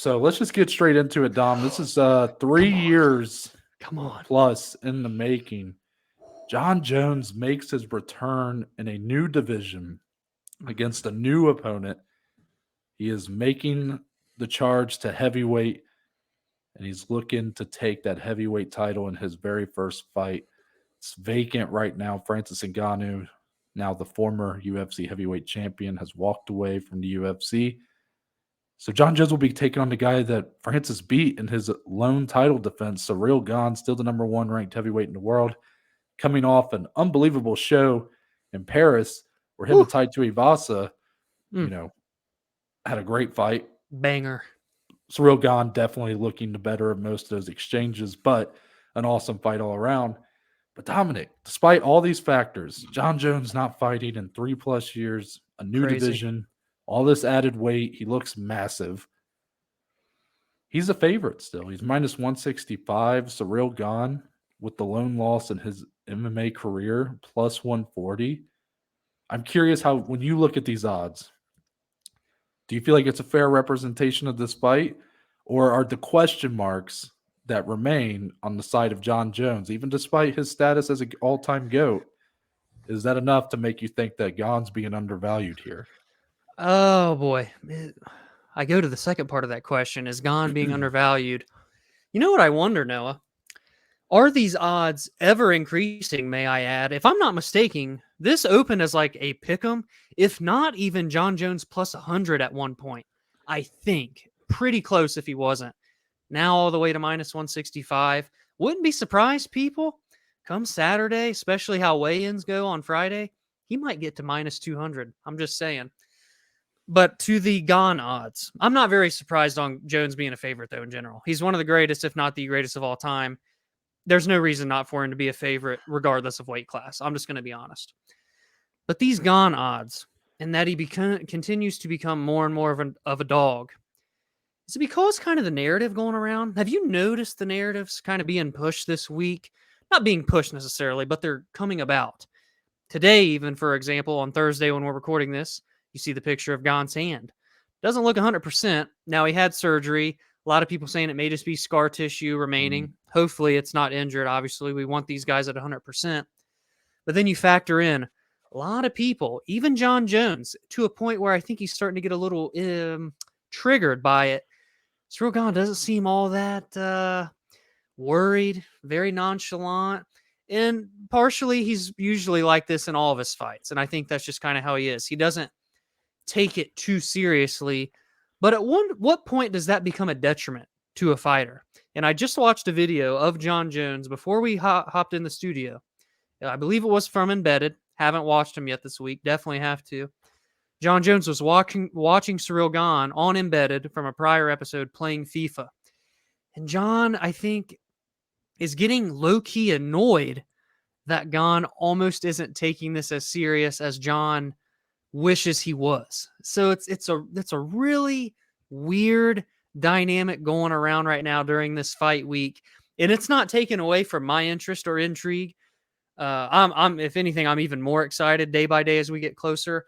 So let's just get straight into it, Dom. This is 3 years Come on. plus in the making. Jon Jones makes his return in a new division against a new opponent. He is making the charge to heavyweight, and he's looking to take that heavyweight title in his very first fight. It's vacant right now. Francis Ngannou, now the former UFC heavyweight champion, has walked away from the UFC. So Jon Jones will be taking on the guy that Francis beat in his lone title defense, Ciryl Gane, still the number one ranked heavyweight in the world, coming off an unbelievable show in Paris where him Whew. and Tai Tuivasa, Mm. you know, had a great fight. Banger. Ciryl Gane definitely looking the better of most of those exchanges, but an awesome fight all around. But Dominic, despite all these factors, Jon Jones not fighting in 3+ years, a new Crazy. division, all this added weight, he looks massive. He's a favorite still. He's minus 165. Ciryl Gane with the lone loss in his MMA career, plus 140. I'm curious how, when you look at these odds, do you feel like it's a fair representation of this fight? Or are the question marks that remain on the side of Jon Jones, even despite his status as an all time GOAT? Is that enough to make you think that Gane's being undervalued here? Oh boy. I go to the second part of that question. Is Gane being undervalued? You know what I wonder, Noah? Are these odds ever increasing, may I add? If I'm not mistaken, this opened as like a pick'em, if not even Jon Jones plus 100 at one point. I think. Pretty close if he wasn't. Now all the way to minus 165. Wouldn't be surprised, people. Come Saturday, especially how weigh-ins go on Friday, he might get to minus 200. I'm just saying. But to the Gane odds, I'm not very surprised on Jones being a favorite, though, in general. He's one of the greatest, if not the greatest of all time. There's no reason not for him to be a favorite, regardless of weight class. I'm just going to be honest. But these Gane odds, and that he continues to become more and more of a dog, is it because kind of the narrative going around? Have you noticed the narratives kind of being pushed this week? Not being pushed necessarily, but they're coming about. Today, even, for example, on Thursday when we're recording this, you see the picture of Gane's hand. Doesn't look 100%. Now, he had surgery. A lot of people saying it may just be scar tissue remaining. Hopefully, it's not injured. Obviously, we want these guys at 100%. But then you factor in a lot of people, even Jon Jones, to a point where I think he's starting to get a little triggered by it. Ciryl Gane doesn't seem all that worried, very nonchalant. And partially, he's usually like this in all of his fights. And I think that's just kind of how he is. He doesn't take it too seriously. But at what point does that become a detriment to a fighter? And I just watched a video of Jon Jones before we hopped in the studio. I believe it was from Embedded. Haven't watched him yet this week. Definitely have to. Jon Jones was watching Ciryl Gane on Embedded from a prior episode playing FIFA. And Jon, I think, is getting low-key annoyed that Gane almost isn't taking this as serious as Jon wishes he was. So it's a really weird dynamic going around right now during this fight week, and it's not taken away from my interest or intrigue. I'm if anything, I'm even more excited day by day as we get closer,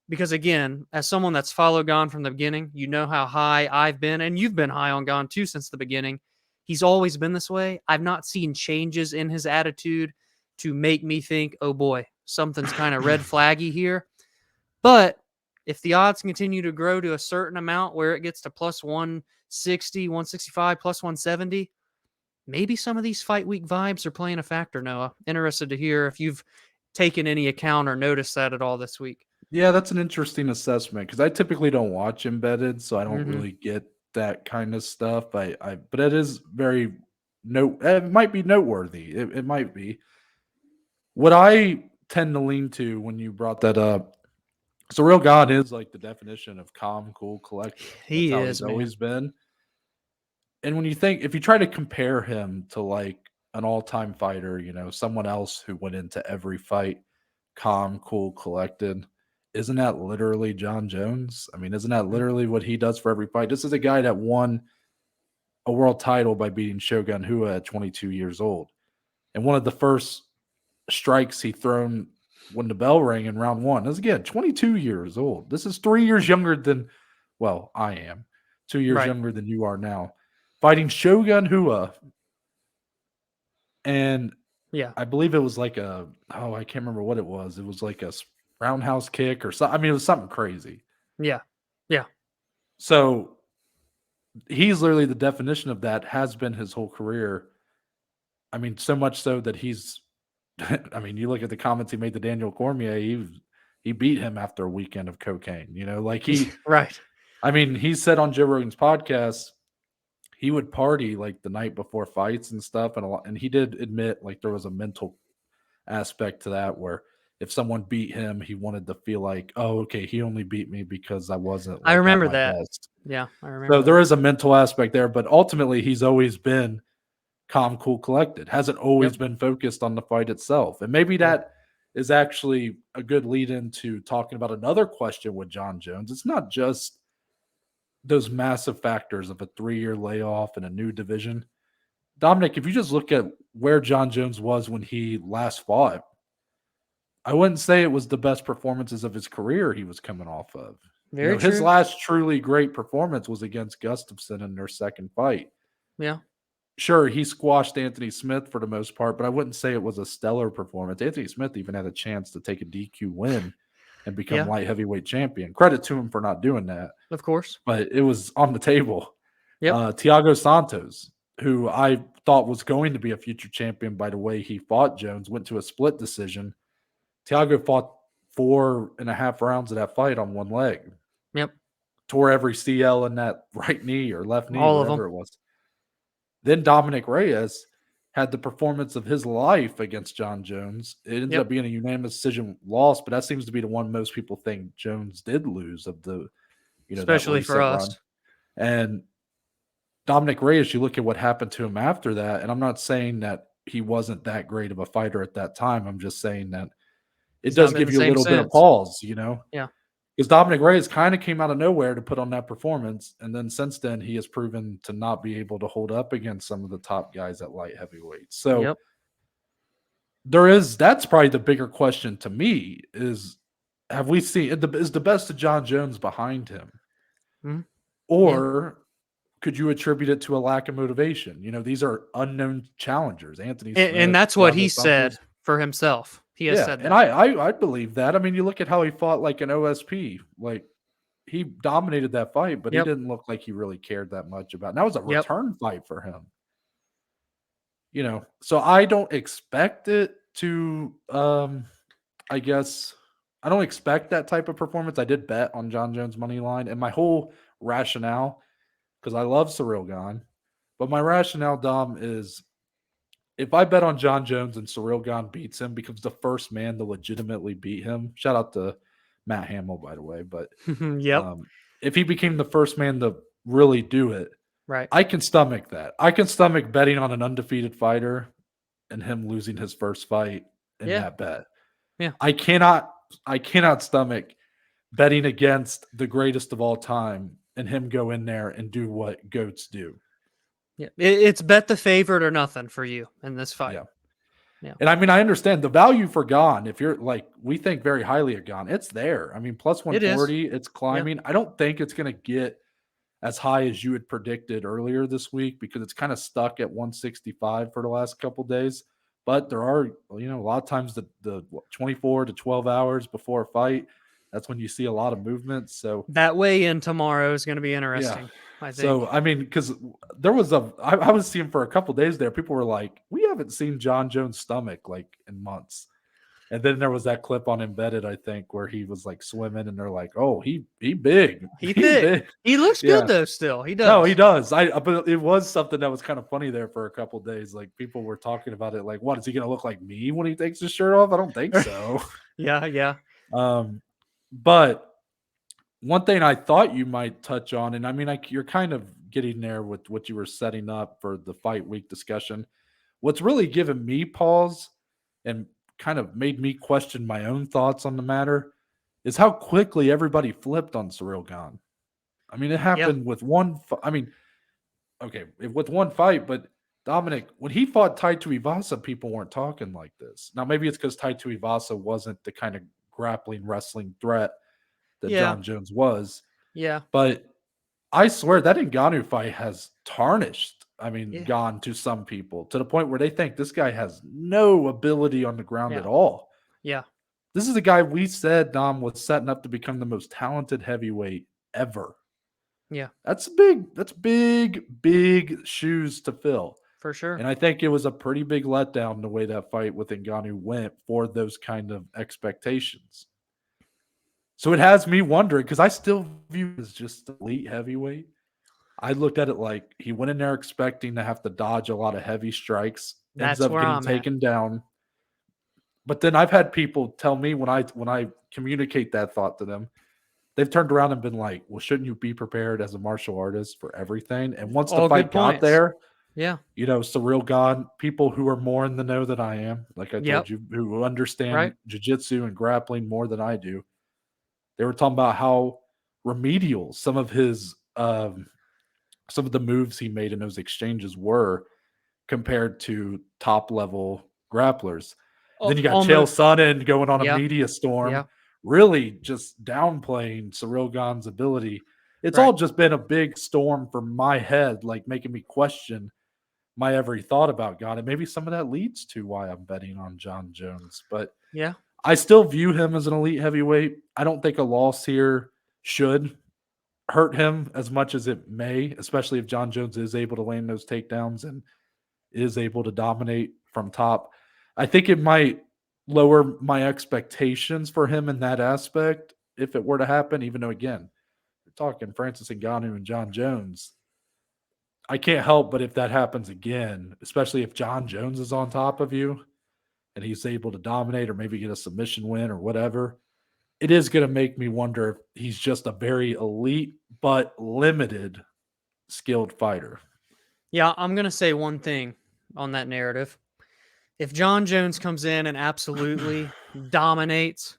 because again, as someone that's followed Gane from the beginning, you know how high I've been, and you've been high on Gane too since the beginning. He's always been this way. I've not seen changes in his attitude to make me think, oh boy, something's kind of red flaggy here. But if the odds continue to grow to a certain amount where it gets to plus 160, 165, plus 170, maybe some of these fight week vibes are playing a factor, Noah. Interested to hear if you've taken any account or noticed that at all this week. Yeah, that's an interesting assessment because I typically don't watch Embedded, so I don't Mm-hmm. really get that kind of stuff. But it is very it might be noteworthy. It might be. What I tend to lean to when you brought that up, Surreal God is like the definition of calm, cool, collected. That's He how is, he's man. always been. And when you think, if you try to compare him to like an all-time fighter, someone else who went into every fight calm, cool, collected, isn't that literally Jon Jones? I mean, isn't that literally what he does for every fight? This is a guy that won a world title by beating Shogun Rua at 22 years old. And one of the first strikes he thrown when the bell rang in round one is, again, 22 years old. This is 3 years younger than, well, I am. 2 years Right. younger than you are now, fighting Shogun Hua, and Yeah. I believe it was like I can't remember what it was. It was like a roundhouse kick or something. I mean, it was something crazy. Yeah. Yeah. So he's literally the definition of that, has been his whole career. I mean, so much so that he's I mean, you look at the comments he made to Daniel Cormier, he beat him after a weekend of cocaine, like Right. I mean, he said on Joe Rogan's podcast he would party like the night before fights and stuff, and he did admit like there was a mental aspect to that where if someone beat him, he wanted to feel like, oh, okay, he only beat me because I wasn't I like at remember my that. best. Yeah, I So remember there that. is a mental aspect there, but ultimately he's always been calm, cool, collected. Hasn't always Yep. been focused on the fight itself. And maybe Yeah. that is actually a good lead into talking about another question with Jon Jones. It's not just those massive factors of a 3-year layoff and a new division. Dominic, if you just look at where Jon Jones was when he last fought, I wouldn't say it was the best performances of his career he was coming off of. Very His true. last truly great performance was against Gustafsson in their second fight. Yeah. Sure, he squashed Anthony Smith for the most part, but I wouldn't say it was a stellar performance. Anthony Smith even had a chance to take a DQ win and become Yeah. light heavyweight champion. Credit to him for not doing that, Of course. but it was on the table. Yep. Thiago Santos, who I thought was going to be a future champion by the way he fought Jones, went to a split decision. Thiago fought 4.5 rounds of that fight on one leg, Yep. tore every CL in that right knee or left knee, All of them. whatever it was. Then Dominic Reyes had the performance of his life against Jon Jones. It ended Yep. up being a unanimous decision loss, but that seems to be the one most people think Jones did lose of the, that Especially for recent run. us. And Dominic Reyes, you look at what happened to him after that, and I'm not saying that he wasn't that great of a fighter at that time. I'm just saying that it He's not does been give the you a same little bit of since. pause. Yeah. Because Dominic Reyes kind of came out of nowhere to put on that performance, and then since then he has proven to not be able to hold up against some of the top guys at light heavyweight. So Yep. that's probably the bigger question to me is have we seen is the best of Jon Jones behind him? Mhm. Yeah. Or could you attribute it to a lack of motivation? These are unknown challengers. Anthony And Smith, that's what he Thiago said Santos. for himself. He has Yeah, said and that. I believe that. I mean, you look at how he fought like an OSP. Like he dominated that fight, but he Yep. didn't look like he really cared that much about. And that was a Yep. return fight for him. So I don't expect it to I guess I don't expect that type of performance. I did bet on Jon Jones money line, and my whole rationale, because I love Ciryl Gane, but my rationale, Dom, is if I bet on Jon Jones and Ciryl Gane beats him, becomes the first man to legitimately beat him. Shout out to Matt Hamill, by the way. But Yep. if he became the first man to really do it, Right. I can stomach that. I can stomach betting on an undefeated fighter and him losing his first fight in Yeah. that bet. Yeah. I cannot stomach betting against the greatest of all time and him go in there and do what goats do. Yeah. It's bet the favorite or nothing for you in this fight. Yeah. Yeah. And I mean, I understand the value for Gane. If you're like, we think very highly of Gane, it's there. I mean, plus It is. 140, it's Yeah. climbing. I don't think it's going to get as high as you had predicted earlier this week because it's kind of stuck at 165 for the last couple days. But there are, a lot of times the 24 to 12 hours before a fight, that's when you see a lot of movement. So That weigh in tomorrow is going to be yeah. interesting, I think. So I mean, because there was I was seeing for a couple days there, people were like, "We haven't seen Jon Jones' stomach like in months." And then there was that clip on Embedded, I think, where he was like swimming, and they're like, "Oh, he big, He he's thick. big." He looks Yeah, good though. Still, he no, does. he does. But it was something that was kind of funny there for a couple days. Like people were talking about it, like, "What is he going to look like me when he takes his shirt off?" I don't think so. Yeah. Yeah. But one thing I thought you might touch on, and I mean, you're kind of getting there with what you were setting up for the fight week discussion. What's really given me pause and kind of made me question my own thoughts on the matter is how quickly everybody flipped on Ciryl Gane. I mean, it Yeah. happened with one. I mean, okay, with one fight, but Dominic, when he fought Taito Ivasa, people weren't talking like this. Now, maybe it's because Taito Ivasa wasn't the kind of grappling wrestling threat that Yeah. Jon Jones was. Yeah. But I swear that Ngannou fight has tarnished, Yeah. Gone to some people to the point where they think this guy has no ability on the ground at Yeah. all. Yeah. This is a guy we said Dom was setting up to become the most talented heavyweight ever. Yeah. That's big shoes to fill. For sure. And I think it was a pretty big letdown the way that fight with Ngannou went for those kind of expectations. So it has me wondering because I still view him as just elite heavyweight. I looked at it like he went in there expecting to have to dodge a lot of heavy strikes, ends That's up where getting I'm at. taken down. But then I've had people tell me when I communicate that thought to them, they've turned around and been like, "Well, shouldn't you be prepared as a martial artist for everything?" And once the All good fight got points. there, Yeah. Ciryl Gane, people who are more in the know than I am, like I told Yep. you, who understand Right. jiu-jitsu and grappling more than I do, they were talking about how remedial some of the moves he made in those exchanges were compared to top level grapplers. And then you got Chael Almost. Sonnen going on a Yeah. media storm, Yeah. really just downplaying Ciryl Gane's ability. It's all Right. just been a big storm for my head, like making me question my every thought about God. And maybe some of that leads to why I'm betting on Jon Jones. But Yeah. I still view him as an elite heavyweight. I don't think a loss here should hurt him as much as it may, especially if Jon Jones is able to land those takedowns and is able to dominate from top. I think it might lower my expectations for him in that aspect if it were to happen, even though, again, we're talking Francis Ngannou and Jon Jones. I can't help but if that happens again, especially if Jon Jones is on top of you and he's able to dominate or maybe get a submission win or whatever, it is going to make me wonder if he's just a very elite but limited skilled fighter. Yeah. I'm gonna say one thing on that narrative. If Jon Jones comes in and absolutely dominates,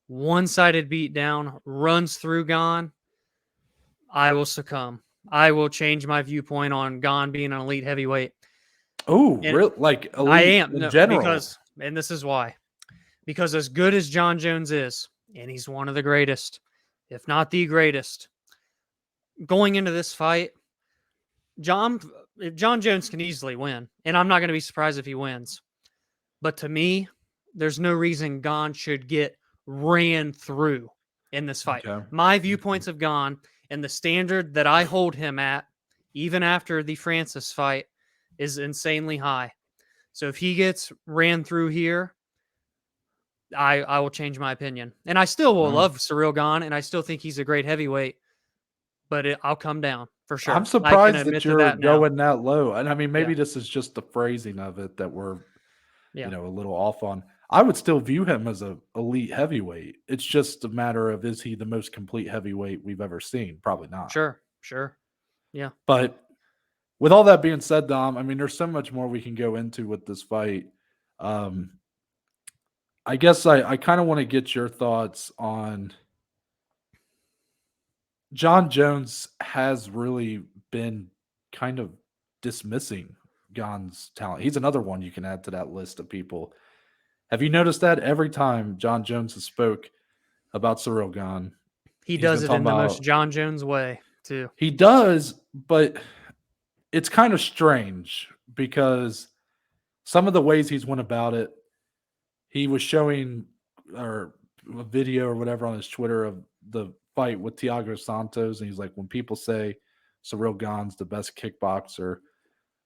one-sided beatdown, runs through Gane, I will succumb. I will change my viewpoint on Gane being an elite heavyweight. Oh, And real like I elite am in no, general. because, and this is why. Because as good as Jon Jones is, and he's one of the greatest, if not the greatest, going into this fight, John if Jon Jones can easily win, and I'm not going to be surprised if he wins. But to me, there's no reason Gane should get ran through in this fight. Okay. My Okay. viewpoints have gone, and the standard that I hold him at, even after the Francis fight, is insanely high. So if he gets ran through here, I will change my opinion. And I still will Wow. love Ciryl Gane, and I still think he's a great heavyweight, but I'll come down for I'm sure. I can surprised that admit to you're that now. going that low. And Yeah. maybe this is just the phrasing of it that we're, Yeah. a little off on. I would still view him as a elite heavyweight. It's just a matter of is he the most complete heavyweight we've ever seen? Probably not. Sure. Sure. Yeah. But with all that being said, Dom, there's so much more we can go into with this fight. Um, I guess I kind of want to get your thoughts on Jon Jones has really been kind of dismissing Gane's talent. He's another one you can add to that list of people. Have you noticed that every time Jon Jones has spoke about Ciryl Gane, He he's does been it talking in the most about Jon Jones way, too. he does, but it's kind of strange because some of the ways he's went about it, he was showing or a video or whatever on his Twitter of the fight with Thiago Santos, and he's like, when people say Ciryl Gane's the best kickboxer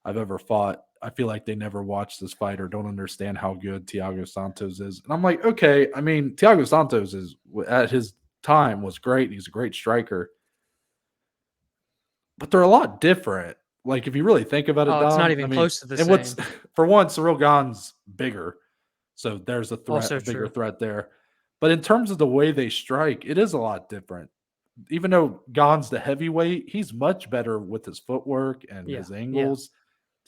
I've ever fought, I feel like they never watched this fight or don't understand how good Thiago Santos is. And I'm like, okay, Thiago Santos is at his time was great. He's a great striker, but they're a lot different. Like if you really think about it, Oh, it's not Dom, even close to the and what's same. for one, Ciryl Gane's bigger. So there's Also a bigger true. threat there. But in terms of the way they strike, it is a lot different. Even though Gane's the heavyweight, he's much better with his footwork and Yeah. his Yeah. angles.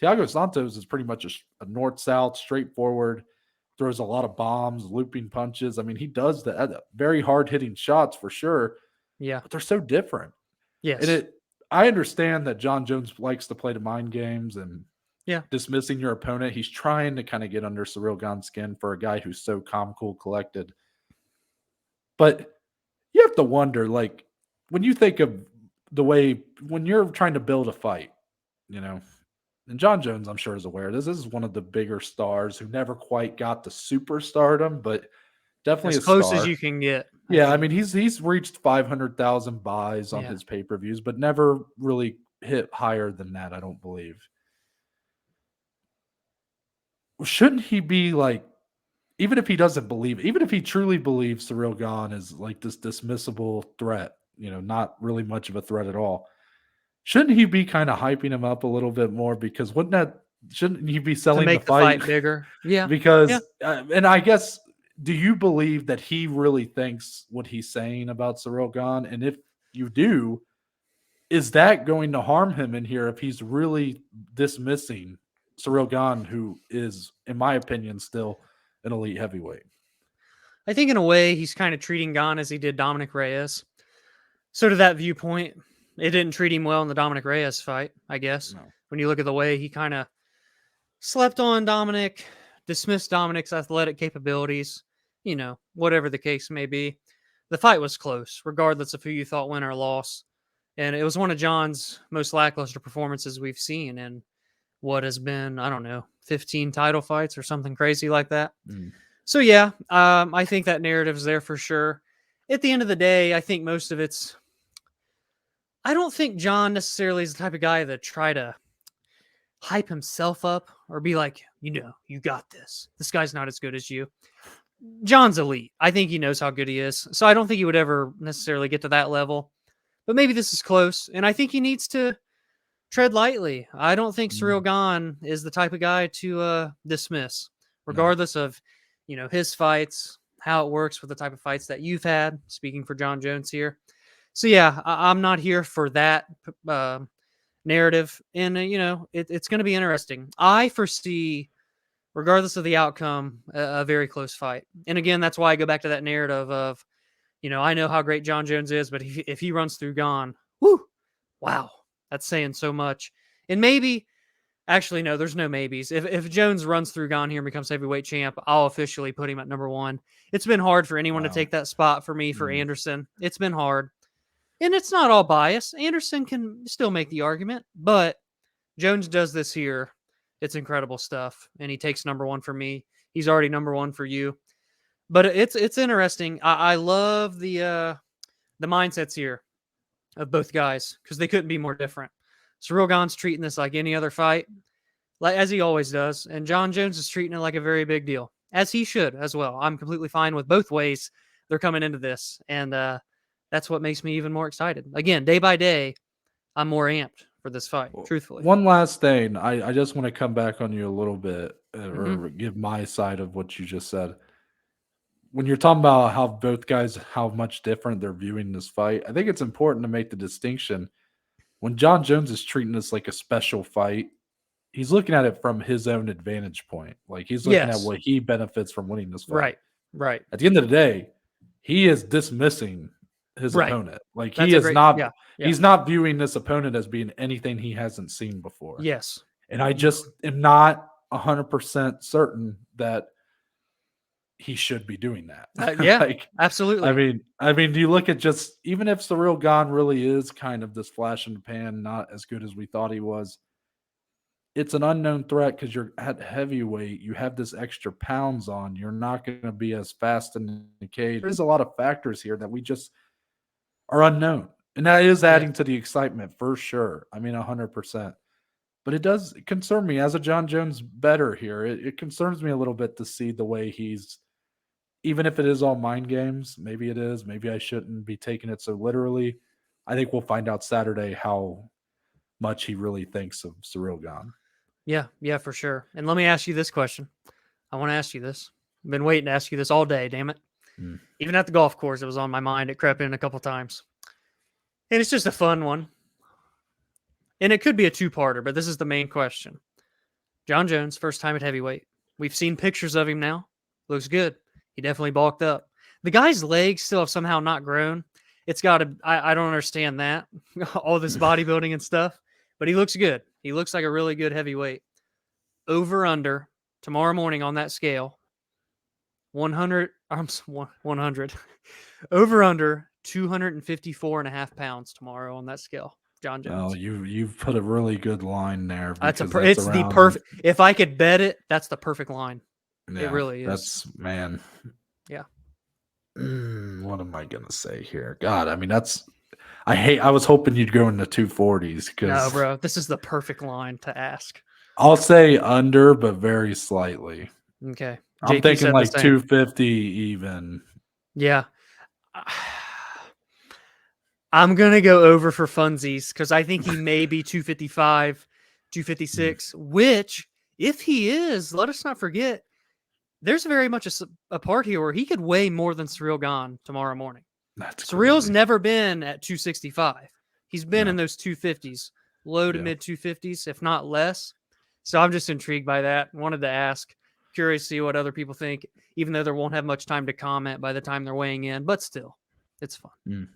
Thiago Santos is pretty much a north-south, straightforward, throws a lot of bombs, looping punches. He does the very hard-hitting shots for sure, Yeah. but they're so different. And Yes. I understand that Jon Jones likes to play the mind games and Yeah. dismissing your opponent. He's trying to kind of get under Ciryl Gane's skin for a guy who's so calm, cool, collected. But you have to wonder, like, when you think of the way when you're trying to build a fight, you know, and Jon Jones, I'm sure, is aware. This is one of the bigger stars who never quite got the superstardom, but definitely As a close as star. you can get, I Yeah, I think. mean, he's reached 500,000 buys on Yeah. his pay-per-views, but never really hit higher than that, I don't believe. Shouldn't he be like, even if he doesn't believe it, even if he truly believes Ciryl Gane is like this dismissible threat, not really much of a threat at all, shouldn't he be kinda hyping him up a little bit more? Because wouldn't that shouldn't he be To selling the make the fight? fight bigger. Yeah. Yeah. Because, and I guess, do you believe that he really thinks what he's saying about Ciryl Gane? And if you do, is that going to harm him in here if he's really dismissing Ciryl Gane, who is, in my opinion, still an elite heavyweight? I think in a way he's kind of treating Gon as he did Dominic Reyes. So to that viewpoint, it didn't treat him well in the Dominic Reyes fight, I guess. No. When you look at the way he kind of slept on Dominic, dismissed Dominic's athletic capabilities, whatever the case may be. The fight was close, regardless of who you thought win or lost. And it was one of John's most lackluster performances we've seen in what has been, I don't know, 15 title fights or something crazy like that. Mm. So, yeah, I think that narrative's there for sure. At the end of the day, I think most of it's. I don't think John necessarily is the type of guy that try to hype himself up or be like, you got this. This guy's not as good as you. John's elite. I think he knows how good he is. So I don't think he would ever necessarily get to that level. But maybe this is close. And I think he needs to tread lightly. I don't think Ciryl Mm. Gane is the type of guy to dismiss, No. regardless of, his fights, how it works with the type of fights that you've had, speaking for Jon Jones here. So yeah, I'm not here for that narrative. And, it's going to be interesting. I foresee, regardless of the outcome, a very close fight. And again, that's why I go back to that narrative of, I know how great Jon Jones is, but if he runs through Gone, whoo, wow, that's saying so much. And maybe, actually, no, there's no maybes. If Jones runs through Gone here and becomes heavyweight champ, I'll officially put him at number one. It's been hard for anyone to Wow. take that spot for me, for Mm. Anderson. It's been hard. And it's not all bias. Anderson can still make the argument, but Jones does this here. It's incredible stuff. And he takes number one for me. He's already number one for you. But it's interesting. I love the mindsets here of both guys because they couldn't be more different. Ciryl Gane's treating this like any other fight, like as he always does, and Jon Jones is treating it like a very big deal, as he should as well. I'm completely fine with both ways they're coming into this, and that's what makes me even more excited. Again, day by day, I'm more amped for this fight. Truthfully. One last thing, I just want to come back on you a little bit, Hmm. or give my side of what you just said. When you're talking about how both guys, how much different they're viewing this fight, I think it's important to make the distinction. When Jon Jones is treating this like a special fight, he's looking at it from his own advantage point. Like, he's looking at Yes. what he benefits from winning this fight. Right. Right. At the end of the day, he is dismissing his Right. opponent. Like, That's he a is great. not Yeah. Yeah. he's not viewing this opponent as being anything he hasn't seen before. Yes. And I just am not 100% certain that he should be doing that. Yeah. Like, Absolutely. do you look at, just even if Ciryl Gane really is kind of this flash in the pan, not as good as we thought he was, it's an unknown threat because you're at heavyweight. You have this extra pounds on. You're not going to be as fast in the cage. There's a lot of factors here that we just are unknown. And that is Yeah. adding to the excitement for sure. 100%. But it does concern me as a Jon Jones better here. It concerns me a little bit to see the way he's, even if it is all mind games, maybe it is. Maybe I shouldn't be taking it so literally. I think we'll find out Saturday how much he really thinks of Ciryl Gane. Yeah. Yeah. For sure. And let me ask you this question. I want to ask you this. I've been waiting to ask you this all day. Damn it. Mm. Even at the golf course, it was on my mind. It crept in a couple times. And it's just a fun one. And it could be a two-parter, but this is the main question. Jon Jones, first time at heavyweight. We've seen pictures of him now. Looks good. He definitely bulked up. The guy's legs still have somehow not grown. It's got to, I don't understand that. All this bodybuilding and stuff. But he looks good. He looks like a really good heavyweight. Over under tomorrow morning on that scale. 100. 100. Over under 254.5 pounds tomorrow on that scale. Jon Jones. Well, you've put a really good line there That's because that's it's the around. perfect. If I could bet it, that's the perfect line. Yeah, It really is. That's man. Yeah. What am I gonna say here? God, I mean that's. I was hoping you'd go in the 240s No, because bro, this is the perfect line to ask. I'll say under, but very slightly. Okay. I'm JP thinking said the like same. 250 even. Yeah. I'm going to go over for funsies because I think he may be 255, 256, which, if he is, let us not forget, there's very much a part here where he could weigh more than Ciryl Gane tomorrow morning. That's Ciryl's crazy. never been at 265. He's been No. in those 250s, low to Yeah. mid 250s, if not less. So I'm just intrigued by that. Wanted to ask, curious to see what other people think, even though they won't have much time to comment by the time they're weighing in, but still, it's fun.